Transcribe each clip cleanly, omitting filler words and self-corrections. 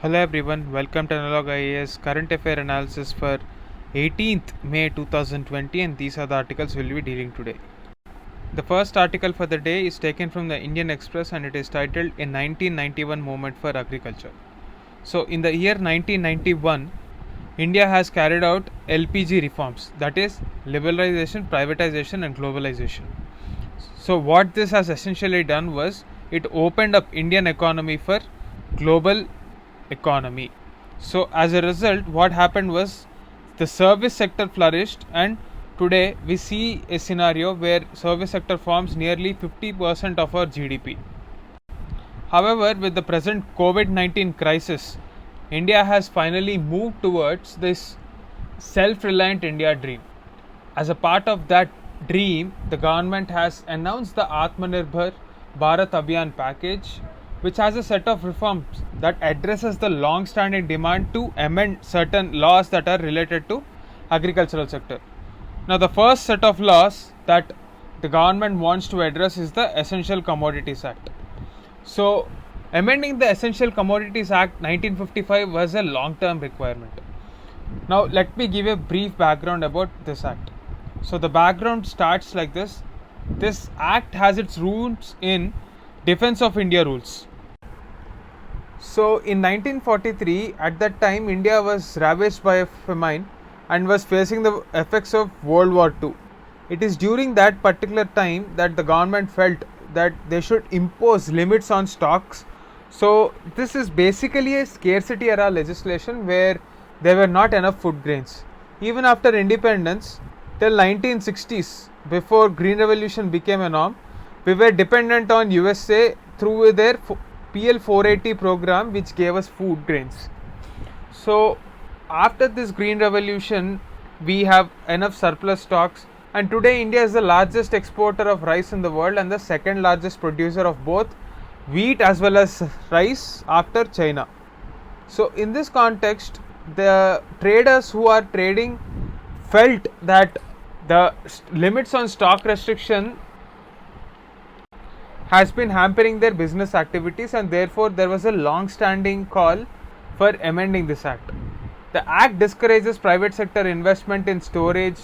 Hello everyone, welcome to Analog IAS current affair analysis for 18th May 2020, and these are the articles we'll be dealing today. The first article for the day is taken from the Indian Express and it is titled A 1991 Moment for Agriculture. So in the year 1991, India has carried out LPG reforms, that is liberalization, privatization and globalization. So what this has essentially done was it opened up Indian economy for global economy. So as a result, what happened was the service sector flourished, and today we see a scenario where service sector forms nearly 50% of our GDP. However, with the present COVID-19 crisis, India has finally moved towards this self-reliant India dream. As a part of that dream, the government has announced the Atmanirbhar Bharat Abhiyan package, which has a set of reforms that addresses the long-standing demand to amend certain laws that are related to agricultural sector. Now, the first set of laws that the government wants to address is the Essential Commodities Act. So, amending the Essential Commodities Act 1955 was a long-term requirement. Now, let me give a brief background about this act. So, the background starts like this. This act has its roots in Defense of India rules. So, in 1943, at that time, India was ravaged by a famine and was facing the effects of World War II. It is during that particular time that the government felt that they should impose limits on stocks. So, this is basically a scarcity era legislation where there were not enough food grains. Even after independence, till 1960s, before Green Revolution became a norm, we were dependent on USA through their PL 480 program, which gave us food grains. So, after this Green Revolution, we have enough surplus stocks, and today India is the largest exporter of rice in the world and the second largest producer of both wheat as well as rice after China. So, in this context, the traders who are trading felt that the limits on stock restriction has been hampering their business activities, and therefore there was a long standing call for amending this act. The act discourages private sector investment in storage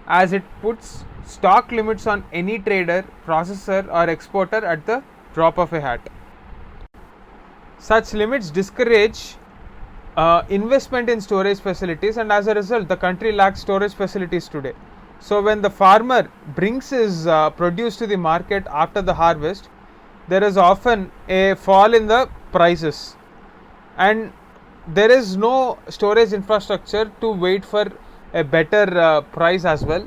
as it puts stock limits on any trader, processor or exporter at the drop of a hat. Such limits discourage investment in storage facilities, and as a result the country lacks storage facilities today. So when the farmer brings his produce to the market after the harvest, there is often a fall in the prices, and there is no storage infrastructure to wait for a better price as well.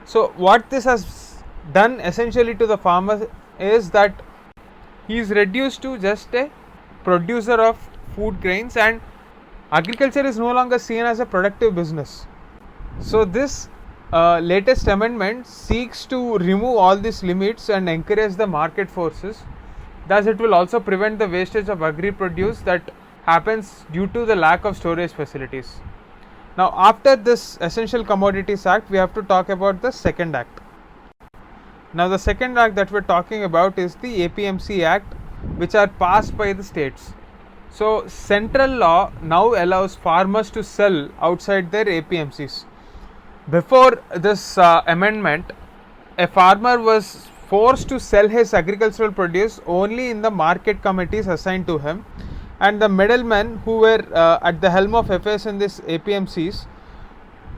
So what this has done essentially to the farmer is that he is reduced to just a producer of food grains, and agriculture is no longer seen as a productive business. So this latest amendment seeks to remove all these limits and encourage the market forces. Thus, it will also prevent the wastage of agri produce that happens due to the lack of storage facilities. Now, after this Essential Commodities Act, we have to talk about the second act. Now, the second act that we're talking about is the APMC Act, which are passed by the states. So, central law now allows farmers to sell outside their APMCs. Before this amendment, a farmer was forced to sell his agricultural produce only in the market committees assigned to him, and the middlemen who were at the helm of affairs in this APMCs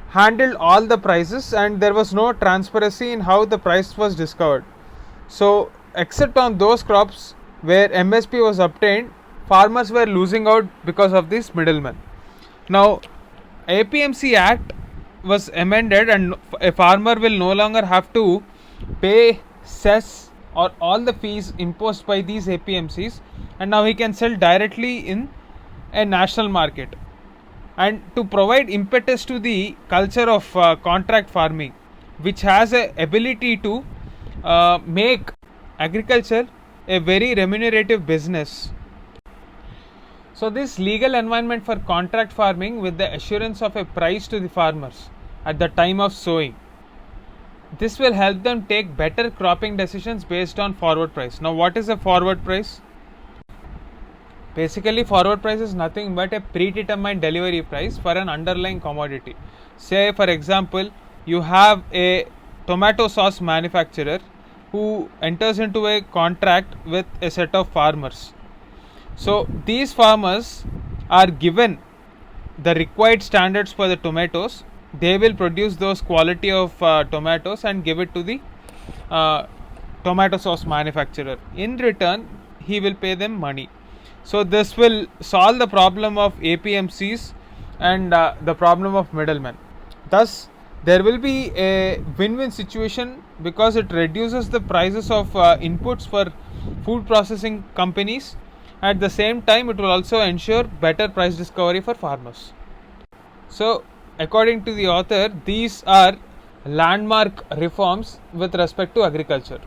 handled all the prices, and there was no transparency in how the price was discovered. So, except on those crops where MSP was obtained, farmers were losing out because of these middlemen. Now, APMC Act was amended, and a farmer will no longer have to pay cess or all the fees imposed by these APMCs, and now he can sell directly in a national market. And to provide impetus to the culture of contract farming, which has a ability to make agriculture a very remunerative business. So this legal environment for contract farming with the assurance of a price to the farmers at the time of sowing, this will help them take better cropping decisions based on forward price. Now, what is a forward price? Basically, forward price is nothing but a predetermined delivery price for an underlying commodity. Say, for example, you have a tomato sauce manufacturer who enters into a contract with a set of farmers. So, these farmers are given the required standards for the tomatoes. They will produce those quality of tomatoes and give it to the uh, tomato sauce manufacturer. In return, he will pay them money. So this will solve the problem of APMCs and the problem of middlemen. Thus, there will be a win-win situation because it reduces the prices of inputs for food processing companies. At the same time, it will also ensure better price discovery for farmers. So, according to the author, these are landmark reforms with respect to agriculture.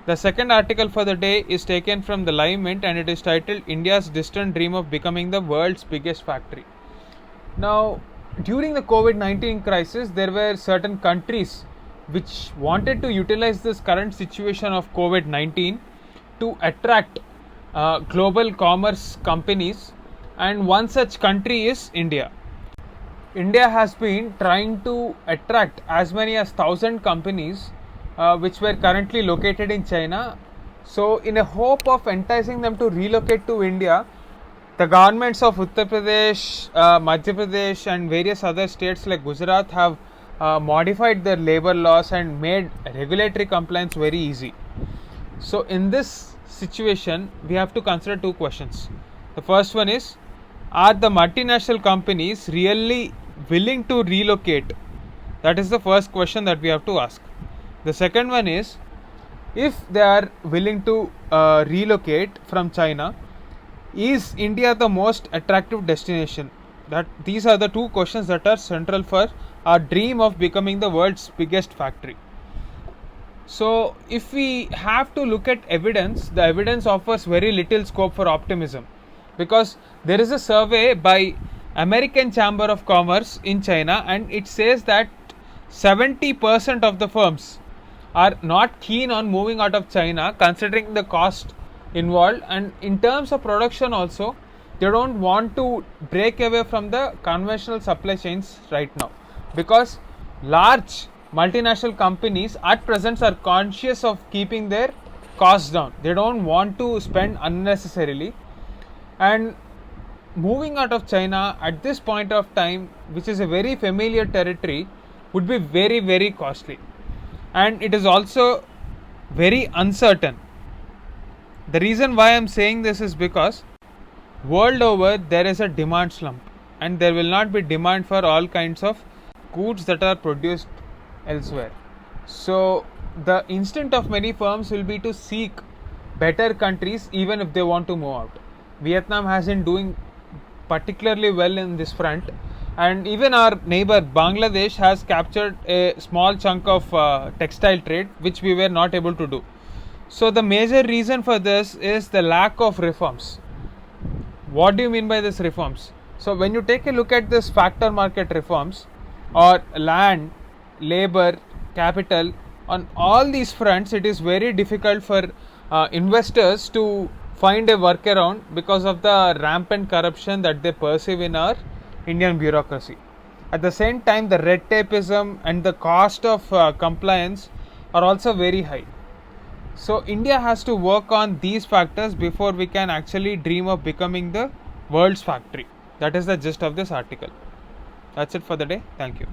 The second article for the day is taken from the Live Mint and it is titled India's Distant Dream of Becoming the World's Biggest Factory. Now, during the COVID-19 crisis, there were certain countries which wanted to utilize this current situation of COVID-19 to attract global commerce companies, and one such country is India. India has been trying to attract as many as 1,000 companies which were currently located in China. So, in a hope of enticing them to relocate to India, the governments of Uttar Pradesh, Madhya Pradesh, and various other states like Gujarat have modified their labor laws and made regulatory compliance very easy. So, in this situation, we have to consider two questions. The first one is, are the multinational companies really willing to relocate? That is the first question that we have to ask. The second one is, if they are willing to relocate from China, is India the most attractive destination? That these are the two questions that are central for our dream of becoming the world's biggest factory. So, if we have to look at evidence, the evidence offers very little scope for optimism, because there is a survey by American Chamber of Commerce in China and it says that 70% of the firms are not keen on moving out of China considering the cost involved, and in terms of production also they don't want to break away from the conventional supply chains right now, because large multinational companies at present are conscious of keeping their costs down. They don't want to spend unnecessarily, and moving out of China at this point of time, which is a very familiar territory, would be very, very costly, and it is also very uncertain. The reason why I am saying this is because world over there is a demand slump and there will not be demand for all kinds of goods that are produced elsewhere. So the instinct of many firms will be to seek better countries even if they want to move out. Vietnam has been doing particularly well in this front, and even our neighbor Bangladesh has captured a small chunk of textile trade which we were not able to do. So the major reason for this is the lack of reforms. What do you mean by this reforms? So when you take a look at this factor market reforms or land, labor, capital, on all these fronts it is very difficult for investors to find a workaround because of the rampant corruption that they perceive in our Indian bureaucracy. At the same time, the red tapeism and the cost of compliance are also very high. So India has to work on these factors before we can actually dream of becoming the world's factory. That is the gist of this article. That's it for the day. Thank you.